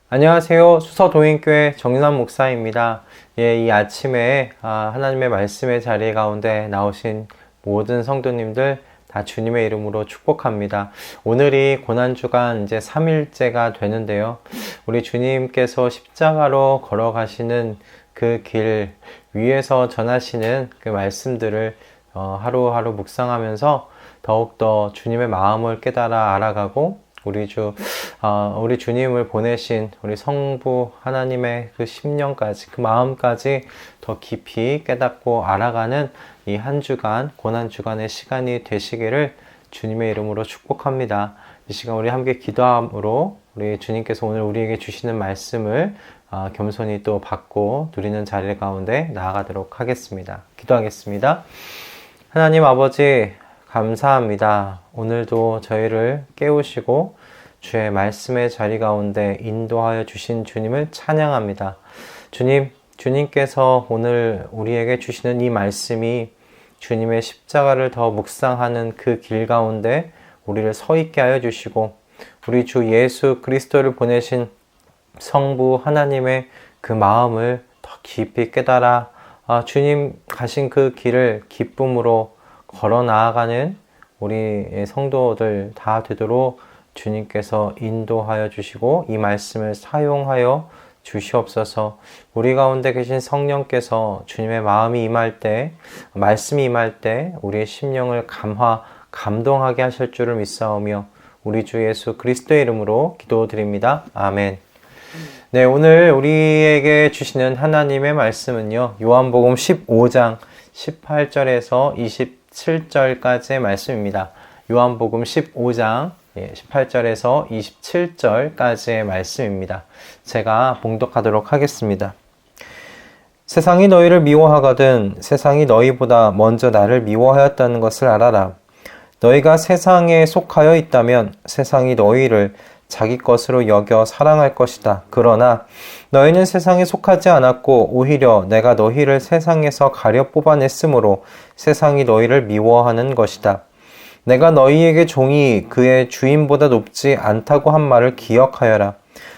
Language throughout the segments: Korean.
안녕하세요. 수서도인교회 정윤환 목사입니다. 이 아침에 하나님의 말씀의 자리 가운데 나오신 모든 성도님들 다 주님의 이름으로 축복합니다. 오늘이 고난주간 이제 3일째가 되는데요. 우리 주님께서 십자가로 걸어가시는 그 길 위에서 전하시는 그 말씀들을 하루하루 묵상하면서 더욱더 주님의 마음을 깨달아 알아가고 우리 주님을 보내신 우리 성부 하나님의 그 심령까지, 그 마음까지 더 깊이 깨닫고 알아가는 이 한 주간, 고난주간의 시간이 되시기를 주님의 이름으로 축복합니다. 이 시간 우리 함께 기도함으로 우리 주님께서 오늘 우리에게 주시는 말씀을 겸손히 또 받고 누리는 자리 가운데 나아가도록 하겠습니다. 기도하겠습니다. 하나님 아버지, 감사합니다. 오늘도 저희를 깨우시고 주의 말씀의 자리 가운데 인도하여 주신 주님을 찬양합니다. 주님께서 오늘 우리에게 주시는 이 말씀이 주님의 십자가를 더 묵상하는 그 길 가운데 우리를 서 있게 하여 주시고 우리 주 예수 그리스도를 보내신 성부 하나님의 그 마음을 더 깊이 깨달아 주님 가신 그 길을 기쁨으로 걸어 나아가는 우리 성도들 다 되도록 주님께서 인도하여 주시고 이 말씀을 사용하여 주시옵소서. 우리 가운데 계신 성령께서 주님의 마음이 임할 때, 말씀이 임할 때 우리의 심령을 감동하게 하실 줄을 믿사오며 우리 주 예수 그리스도의 이름으로 기도드립니다. 아멘. 네, 오늘 우리에게 주시는 하나님의 말씀은요, 요한복음 15장 18절에서 27절까지의 말씀입니다. 요한복음 15장 18절에서 27절까지의 말씀입니다. 제가 봉독하도록 하겠습니다. 세상이 너희를 미워하거든 세상이 너희보다 먼저 나를 미워하였다는 것을 알아라. 너희가 세상에 속하여 있다면 세상이 너희를 자기 것으로 여겨 사랑할 것이다. 그러나 너희는 세상에 속하지 않았고 오히려 내가 너희를 세상에서 가려 뽑아냈으므로 세상이 너희를 미워하는 것이다. 내가 너희에게 종이 그의 주인보다 높지 않다고 한 말을 기억하여라.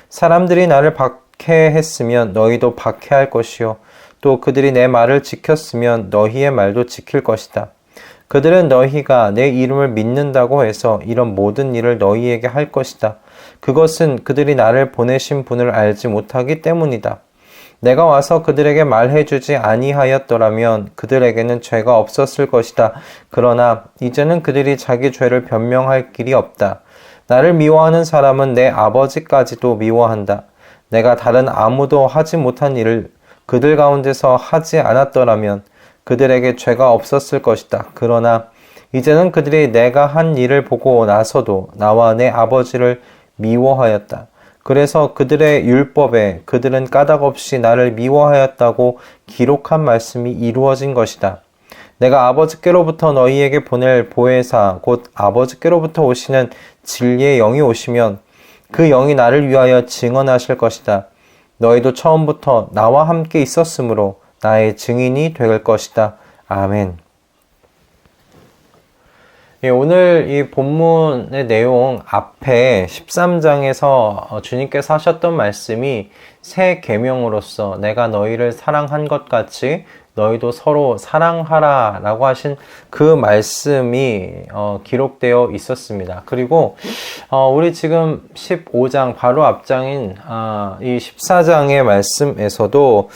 사람들이 나를 박해했으면 너희도 박해할 것이요 또 그들이 내 말을 지켰으면 너희의 말도 지킬 것이다. 그들은 너희가 내 이름을 믿는다고 해서 이런 모든 일을 너희에게 할 것이다. 그것은 그들이 나를 보내신 분을 알지 못하기 때문이다. 내가 와서 그들에게 말해주지 아니하였더라면 그들에게는 죄가 없었을 것이다. 그러나 이제는 그들이 자기 죄를 변명할 길이 없다. 나를 미워하는 사람은 내 아버지까지도 미워한다. 내가 다른 아무도 하지 못한 일을 그들 가운데서 하지 않았더라면 그들에게 죄가 없었을 것이다. 그러나 이제는 그들이 내가 한 일을 보고 나서도 나와 내 아버지를 미워하였다. 그래서 그들의 율법에 그들은 까닭없이 나를 미워하였다고 기록한 말씀이 이루어진 것이다. 내가 아버지께로부터 너희에게 보낼 보혜사 곧 아버지께로부터 오시는 진리의 영이 오시면 그 영이 나를 위하여 증언하실 것이다. 너희도 처음부터 나와 함께 있었으므로 나의 증인이 될 것이다. 아멘. 오늘 이 본문의 내용 앞에 13장에서 주님께서 하셨던 말씀이 새 계명으로서 내가 너희를 사랑한 것 같이 너희도 서로 사랑하라 라고 하신 그 말씀이 기록되어 있었습니다. 그리고 우리 지금 15장 바로 앞장인 이 14장의 말씀에서도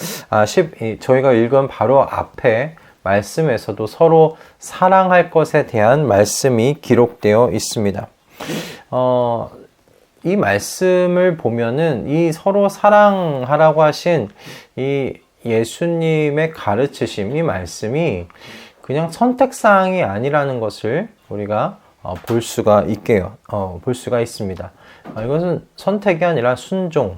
저희가 읽은 바로 앞에 말씀에서도 서로 사랑할 것에 대한 말씀이 기록되어 있습니다. 이 말씀을 보면은 이 서로 사랑하라고 하신 이 예수님의 가르치심, 이 말씀이 그냥 선택사항이 아니라는 것을 우리가 볼 수가 있습니다. 이것은 선택이 아니라 순종.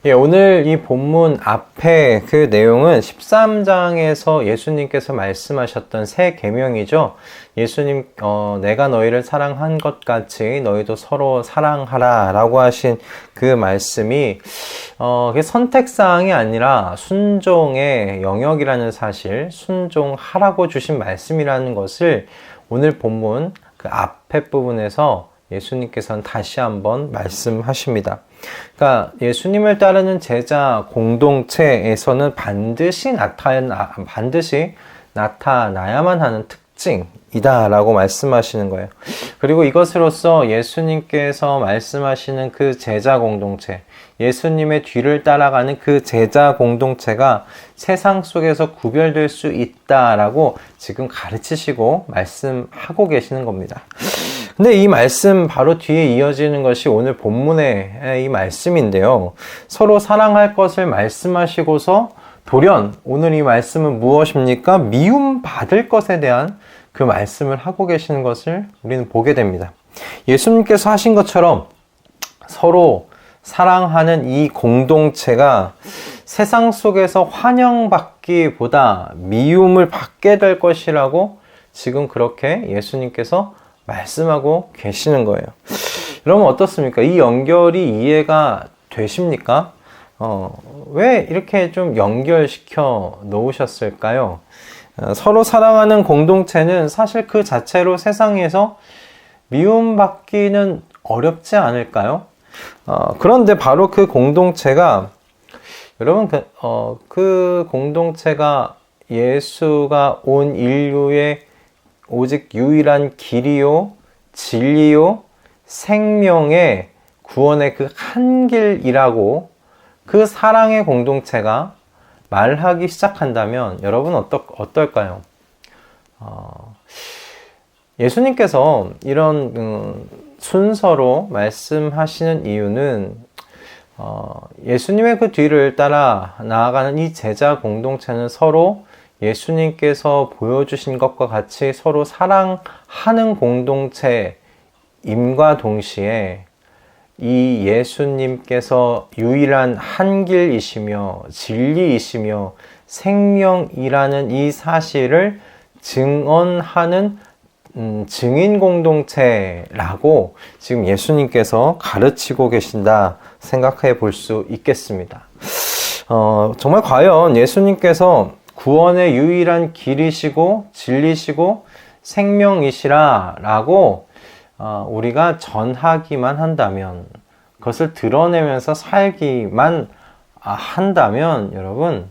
예, 오늘 이 본문 앞에 그 내용은 13장에서 예수님께서 말씀하셨던 새 계명이죠. 예수님, 내가 너희를 사랑한 것 같이 너희도 서로 사랑하라 라고 하신 그 말씀이, 그게 선택사항이 아니라 순종의 영역이라는 사실, 순종하라고 주신 말씀이라는 것을 오늘 본문 그 앞에 부분에서 예수님께서는 다시 한번 말씀하십니다. 그러니까 예수님을 따르는 제자 공동체에서는 반드시 나타나야만 하는 특징이다라고 말씀하시는 거예요. 그리고 이것으로써 예수님께서 말씀하시는 그 제자 공동체, 예수님의 뒤를 따라가는 그 제자 공동체가 세상 속에서 구별될 수 있다라고 지금 가르치시고 말씀하고 계시는 겁니다. 근데 이 말씀 바로 뒤에 이어지는 것이 오늘 본문의 이 말씀인데요. 서로 사랑할 것을 말씀하시고서 돌연 오늘 이 말씀은 무엇입니까? 미움받을 것에 대한 그 말씀을 하고 계시는 것을 우리는 보게 됩니다. 예수님께서 하신 것처럼 서로 사랑하는 이 공동체가 세상 속에서 환영받기보다 미움을 받게 될 것이라고 지금 그렇게 예수님께서 말씀하고 계시는 거예요. 여러분 어떻습니까? 이 연결이 이해가 되십니까? 왜 이렇게 좀 연결시켜 놓으셨을까요? 서로 사랑하는 공동체는 사실 그 자체로 세상에서 미움받기는 어렵지 않을까요? 그런데 바로 그 공동체가 여러분 그 공동체가 예수가 온 인류의 오직 유일한 길이요, 진리요, 생명의 구원의 그 한 길이라고 그 사랑의 공동체가 말하기 시작한다면 여러분 어떨까요? 예수님께서 이런 순서로 말씀하시는 이유는 예수님의 그 뒤를 따라 나아가는 이 제자 공동체는 서로 예수님께서 보여주신 것과 같이 서로 사랑하는 공동체임과 동시에 이 예수님께서 유일한 한 길이시며 진리이시며 생명이라는 이 사실을 증언하는 증인 공동체라고 지금 예수님께서 가르치고 계신다 생각해 볼 수 있겠습니다. 정말 과연 예수님께서 구원의 유일한 길이시고 진리시고 생명이시라 라고 우리가 전하기만 한다면, 그것을 드러내면서 살기만 한다면 여러분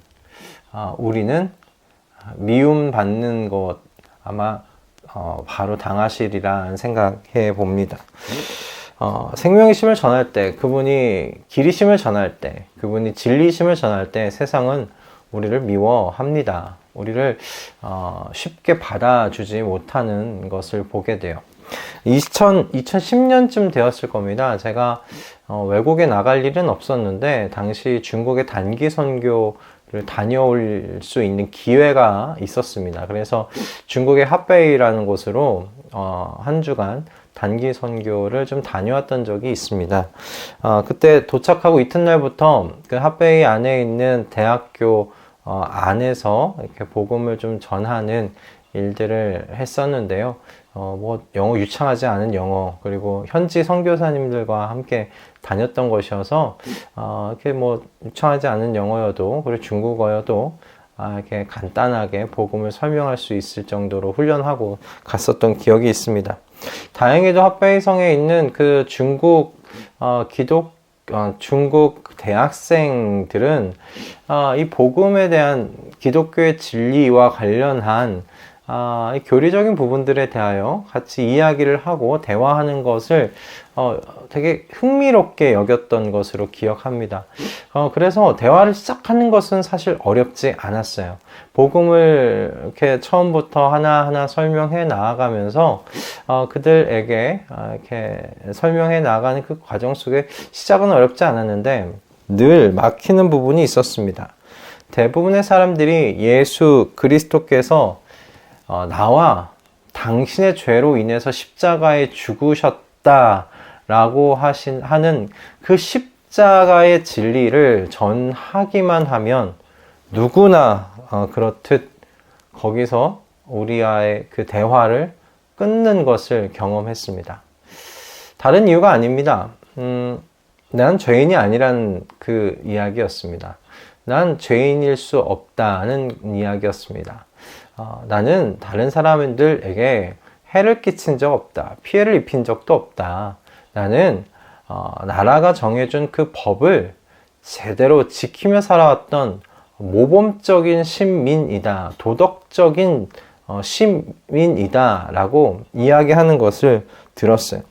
우리는 미움받는 것 아마 바로 당하시리라 생각해 봅니다. 생명이심을 전할 때, 그분이 길이심을 전할 때, 그분이 진리심을 전할 때 세상은 우리를 미워합니다. 우리를 쉽게 받아주지 못하는 것을 보게 돼요. 2010년쯤 되었을 겁니다. 제가 외국에 나갈 일은 없었는데 당시 중국의 단기 선교를 다녀올 수 있는 기회가 있었습니다. 그래서 중국의 핫베이라는 곳으로 한 주간 단기 선교를 좀 다녀왔던 적이 있습니다. 그때 도착하고 이튿날부터 그 핫베이 안에 있는 대학교 안에서 이렇게 복음을 좀 전하는 일들을 했었는데요. 영어 유창하지 않은 영어, 그리고 현지 선교사님들과 함께 다녔던 것이어서, 이렇게 유창하지 않은 영어여도, 그리고 중국어여도, 이렇게 간단하게 복음을 설명할 수 있을 정도로 훈련하고 갔었던 기억이 있습니다. 다행히도 핫베이성에 있는 그 중국 대학생들은 이 복음에 대한 기독교의 진리와 관련한 교리적인 부분들에 대하여 같이 이야기를 하고 대화하는 것을 되게 흥미롭게 여겼던 것으로 기억합니다. 그래서 대화를 시작하는 것은 사실 어렵지 않았어요. 복음을 이렇게 처음부터 하나하나 설명해 나아가면서 그들에게 이렇게 설명해 나가는 그 과정 속에 시작은 어렵지 않았는데 늘 막히는 부분이 있었습니다. 대부분의 사람들이 예수 그리스도께서 나와 당신의 죄로 인해서 십자가에 죽으셨다라고 하는 그 십자가의 진리를 전하기만 하면 누구나 그렇듯 거기서 우리와의 그 대화를 끊는 것을 경험했습니다. 다른 이유가 아닙니다. 난 죄인이 아니라는 그 이야기였습니다. 난 죄인일 수 없다는 이야기였습니다. 나는 다른 사람들에게 해를 끼친 적 없다. 피해를 입힌 적도 없다. 나는 나라가 정해준 그 법을 제대로 지키며 살아왔던 모범적인 시민이다. 도덕적인 시민이다. 라고 이야기하는 것을 들었어요.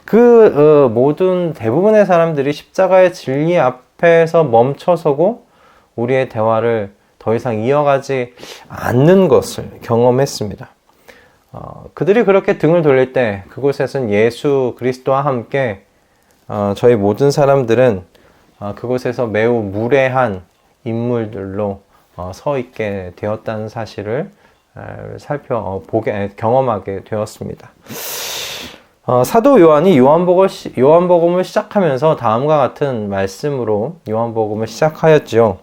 그 모든 대부분의 사람들이 십자가의 진리 앞에서 멈춰서고 우리의 대화를 더 이상 이어가지 않는 것을 경험했습니다. 그들이 그렇게 등을 돌릴 때 그곳에선 예수 그리스도와 함께 저희 모든 사람들은 그곳에서 매우 무례한 인물들로 서 있게 되었다는 사실을 경험하게 되었습니다. 사도 요한이 요한복음을 시작하면서 다음과 같은 말씀으로 요한복음을 시작하였지요.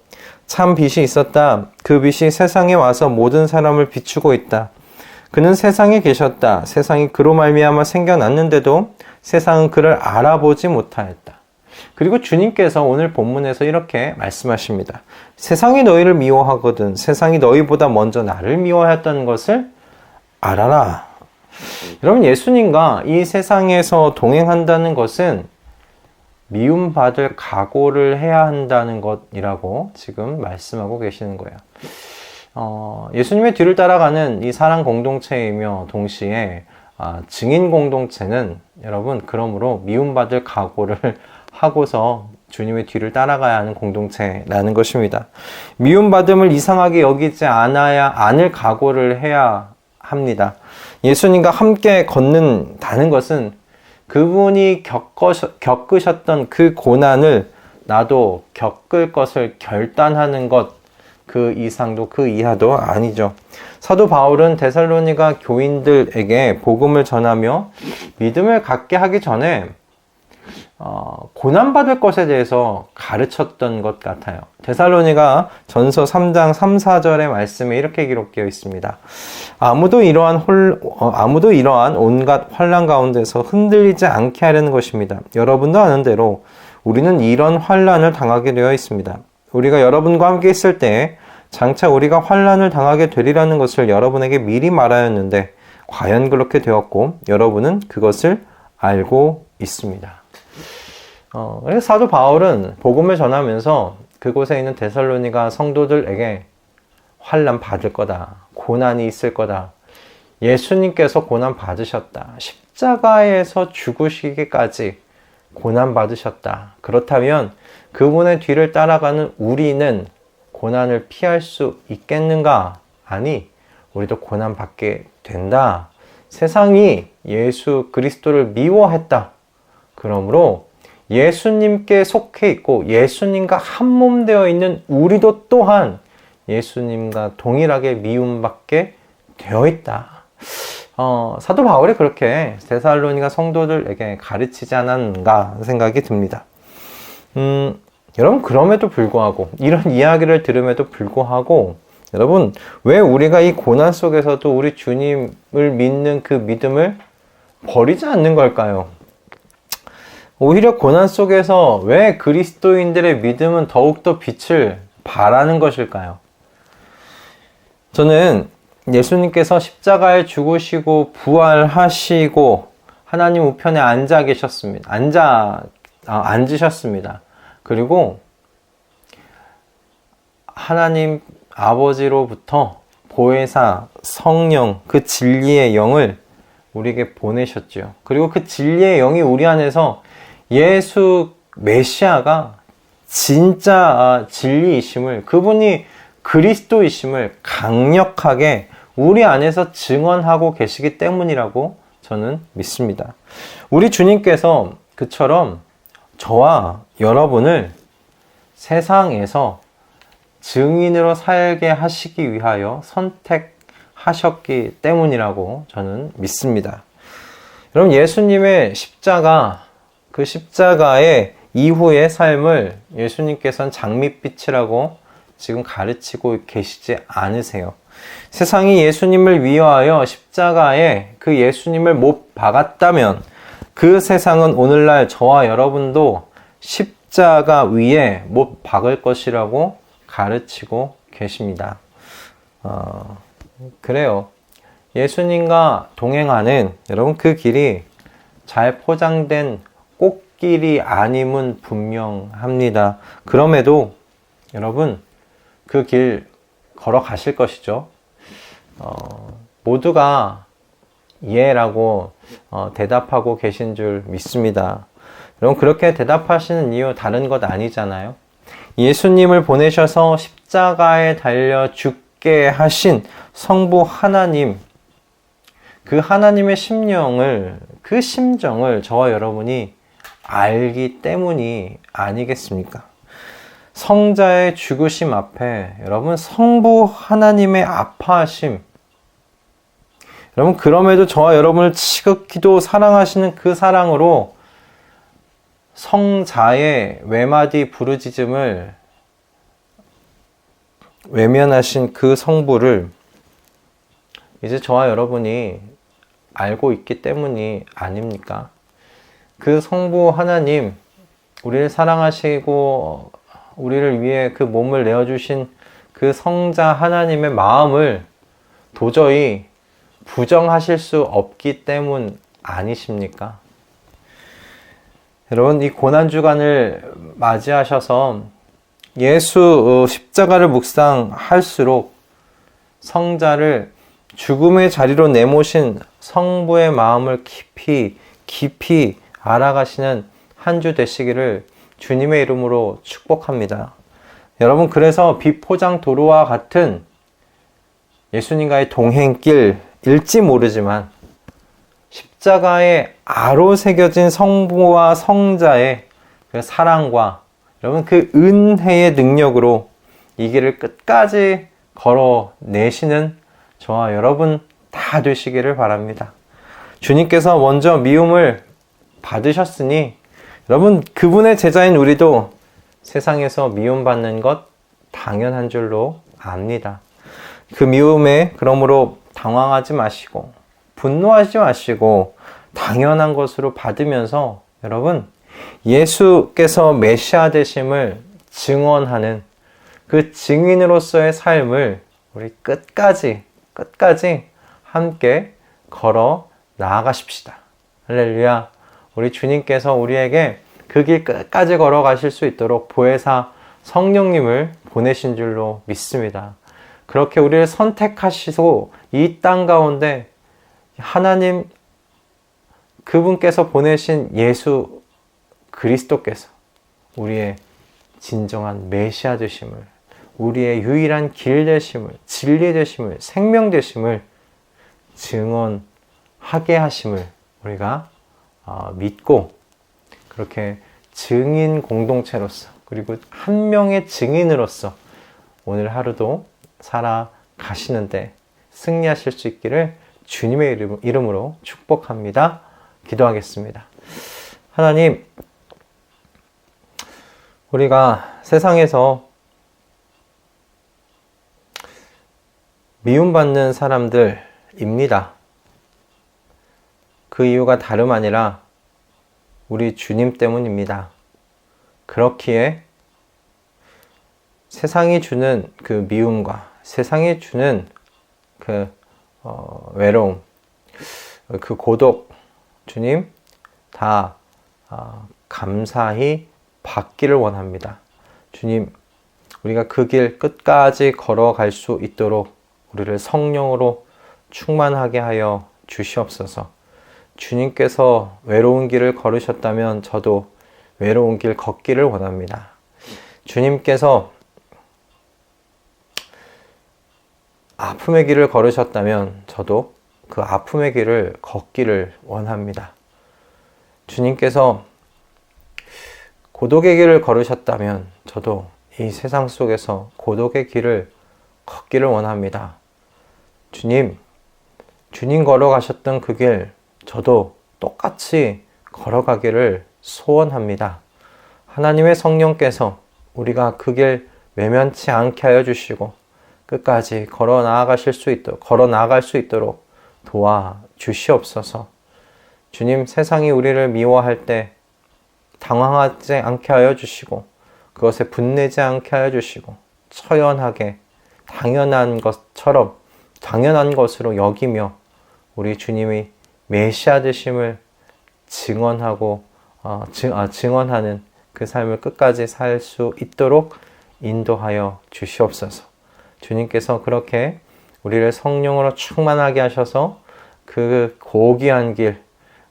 참 빛이 있었다. 그 빛이 세상에 와서 모든 사람을 비추고 있다. 그는 세상에 계셨다. 세상이 그로 말미암아 생겨났는데도 세상은 그를 알아보지 못하였다. 그리고 주님께서 오늘 본문에서 이렇게 말씀하십니다. 세상이 너희를 미워하거든 세상이 너희보다 먼저 나를 미워하였다는 것을 알아라. 여러분, 예수님과 이 세상에서 동행한다는 것은 미움받을 각오를 해야 한다는 것이라고 지금 말씀하고 계시는 거예요. 예수님의 뒤를 따라가는 이 사랑 공동체이며 동시에 증인 공동체는 여러분 그러므로 미움받을 각오를 하고서 주님의 뒤를 따라가야 하는 공동체라는 것입니다. 미움받음을 이상하게 여기지 않을 각오를 해야 합니다. 예수님과 함께 걷는다는 것은 그분이 겪으셨던 그 고난을 나도 겪을 것을 결단하는 것, 그 이상도 그 이하도 아니죠. 사도 바울은 데살로니가 교인들에게 복음을 전하며 믿음을 갖게 하기 전에 고난받을 것에 대해서 가르쳤던 것 같아요. 데살로니가 전서 3장 3, 4절의 말씀에 이렇게 기록되어 있습니다. 아무도 이러한 온갖 환난 가운데서 흔들리지 않게 하려는 것입니다. 여러분도 아는 대로 우리는 이런 환난을 당하게 되어 있습니다. 우리가 여러분과 함께 있을 때 장차 우리가 환난을 당하게 되리라는 것을 여러분에게 미리 말하였는데 과연 그렇게 되었고 여러분은 그것을 알고 있습니다. 그래서 사도 바울은 복음을 전하면서 그곳에 있는 데살로니가 성도들에게 환난 받을 거다. 고난이 있을 거다. 예수님께서 고난 받으셨다. 십자가에서 죽으시기까지 고난 받으셨다. 그렇다면 그분의 뒤를 따라가는 우리는 고난을 피할 수 있겠는가? 아니, 우리도 고난 받게 된다. 세상이 예수 그리스도를 미워했다. 그러므로 예수님께 속해 있고 예수님과 한 몸 되어 있는 우리도 또한 예수님과 동일하게 미움받게 되어 있다. 사도 바울이 그렇게 데살로니가 성도들에게 가르치지 않았는가 생각이 듭니다. 여러분, 그럼에도 불구하고 이런 이야기를 들음에도 불구하고 여러분, 왜 우리가 이 고난 속에서도 우리 주님을 믿는 그 믿음을 버리지 않는 걸까요? 오히려 고난 속에서 왜 그리스도인들의 믿음은 더욱더 빛을 발하는 것일까요? 저는 예수님께서 십자가에 죽으시고 부활하시고 하나님 우편에 앉으셨습니다. 그리고 하나님 아버지로부터 보혜사, 성령, 그 진리의 영을 우리에게 보내셨죠. 그리고 그 진리의 영이 우리 안에서 예수 메시아가 진짜 진리이심을, 그분이 그리스도이심을 강력하게 우리 안에서 증언하고 계시기 때문이라고 저는 믿습니다. 우리 주님께서 그처럼 저와 여러분을 세상에서 증인으로 살게 하시기 위하여 선택하셨기 때문이라고 저는 믿습니다. 여러분, 예수님의 십자가, 그 십자가에 이후의 삶을 예수님께서는 장밋빛이라고 지금 가르치고 계시지 않으세요. 세상이 예수님을 위하여 십자가에 그 예수님을 못 박았다면 그 세상은 오늘날 저와 여러분도 십자가 위에 못 박을 것이라고 가르치고 계십니다. 그래요. 예수님과 동행하는 여러분 그 길이 잘 포장된 꽃길이 아님은 분명합니다. 그럼에도 여러분 그 길 걸어가실 것이죠. 모두가 예라고 대답하고 계신 줄 믿습니다. 여러분 그렇게 대답하시는 이유 다른 것 아니잖아요. 예수님을 보내셔서 십자가에 달려 죽게 하신 성부 하나님, 그 하나님의 심령을, 그 심정을 저와 여러분이 알기 때문이 아니겠습니까? 성자의 죽으심 앞에 여러분 성부 하나님의 아파하심, 여러분 그럼에도 저와 여러분을 지극히도 사랑하시는 그 사랑으로 성자의 외마디 부르짖음을 외면하신 그 성부를 이제 저와 여러분이 알고 있기 때문이 아닙니까? 그 성부 하나님, 우리를 사랑하시고 우리를 위해 그 몸을 내어주신 그 성자 하나님의 마음을 도저히 부정하실 수 없기 때문 아니십니까? 여러분 이 고난주간을 맞이하셔서 예수 십자가를 묵상할수록 성자를 죽음의 자리로 내모신 성부의 마음을 깊이 알아가시는 한 주 되시기를 주님의 이름으로 축복합니다. 여러분 그래서 비포장 도로와 같은 예수님과의 동행길일지 모르지만 십자가에 아로 새겨진 성부와 성자의 그 사랑과 여러분 그 은혜의 능력으로 이 길을 끝까지 걸어내시는 저와 여러분 다 되시기를 바랍니다. 주님께서 먼저 미움을 받으셨으니 여러분 그분의 제자인 우리도 세상에서 미움받는 것 당연한 줄로 압니다. 그 미움에 그러므로 당황하지 마시고 분노하지 마시고 당연한 것으로 받으면서 여러분 예수께서 메시아 되심을 증언하는 그 증인으로서의 삶을 우리 끝까지 함께 걸어 나아가십시다. 할렐루야. 우리 주님께서 우리에게 그 길 끝까지 걸어가실 수 있도록 보혜사 성령님을 보내신 줄로 믿습니다. 그렇게 우리를 선택하시고 이 땅 가운데 하나님 그분께서 보내신 예수 그리스도께서 우리의 진정한 메시아 되심을, 우리의 유일한 길 되심을, 진리 되심을, 생명 되심을 증언하게 하심을 우리가 믿고 그렇게 증인 공동체로서 그리고 한 명의 증인으로서 오늘 하루도 살아가시는데 승리하실 수 있기를 주님의 이름으로 축복합니다. 기도하겠습니다. 하나님, 우리가 세상에서 미움받는 사람들입니다. 그 이유가 다름 아니라 우리 주님 때문입니다. 그렇기에 세상이 주는 그 미움과 세상이 주는 그 외로움, 그 고독, 주님 다 감사히 받기를 원합니다. 주님, 우리가 그 길 끝까지 걸어갈 수 있도록 우리를 성령으로 충만하게 하여 주시옵소서. 주님께서 외로운 길을 걸으셨다면 저도 외로운 길 걷기를 원합니다. 주님께서 아픔의 길을 걸으셨다면 저도 그 아픔의 길을 걷기를 원합니다. 주님께서 고독의 길을 걸으셨다면 저도 이 세상 속에서 고독의 길을 걷기를 원합니다. 주님 걸어가셨던 그 길 저도 똑같이 걸어가기를 소원합니다. 하나님의 성령께서 우리가 그 길 외면치 않게 하여 주시고 끝까지 걸어 나아갈 수 있도록 도와 주시옵소서. 주님, 세상이 우리를 미워할 때 당황하지 않게 하여 주시고 그것에 분내지 않게 하여 주시고 처연하게 당연한 것처럼 당연한 것으로 여기며 우리 주님이 메시아 되심을 증언하는 그 삶을 끝까지 살 수 있도록 인도하여 주시옵소서. 주님께서 그렇게 우리를 성령으로 충만하게 하셔서 그 고귀한 길,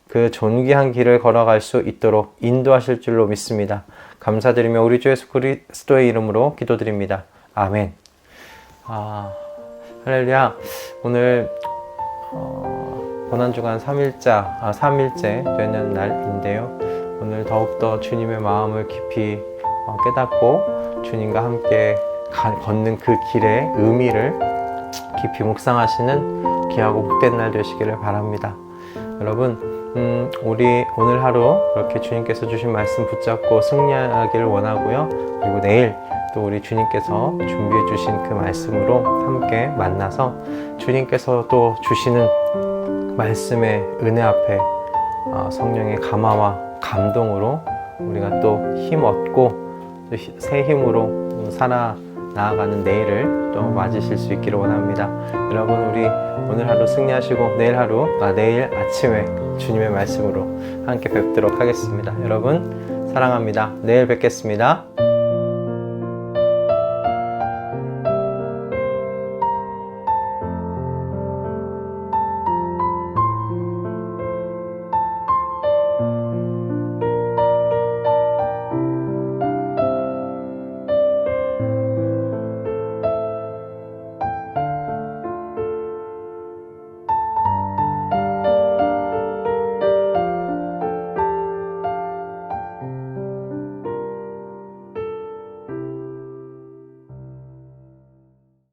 그 존귀한 길을 걸어갈 수 있도록 인도하실 줄로 믿습니다. 감사드리며 우리 주 예수 그리스도의 이름으로 기도드립니다. 아멘. 할렐루야. 오늘 고난주간 3일째 되는 날인데요. 오늘 더욱더 주님의 마음을 깊이 깨닫고 주님과 함께 걷는 그 길의 의미를 깊이 묵상하시는 귀하고 복된 날 되시기를 바랍니다. 여러분, 우리 오늘 하루 그렇게 주님께서 주신 말씀 붙잡고 승리하기를 원하고요. 그리고 내일 또 우리 주님께서 준비해 주신 그 말씀으로 함께 만나서 주님께서 또 주시는 말씀의 은혜 앞에 성령의 감화와 감동으로 우리가 또 힘 얻고 새 힘으로 살아 나아가는 내일을 또 맞으실 수 있기를 원합니다. 여러분, 우리 오늘 하루 승리하시고 내일 아침에 주님의 말씀으로 함께 뵙도록 하겠습니다. 여러분, 사랑합니다. 내일 뵙겠습니다.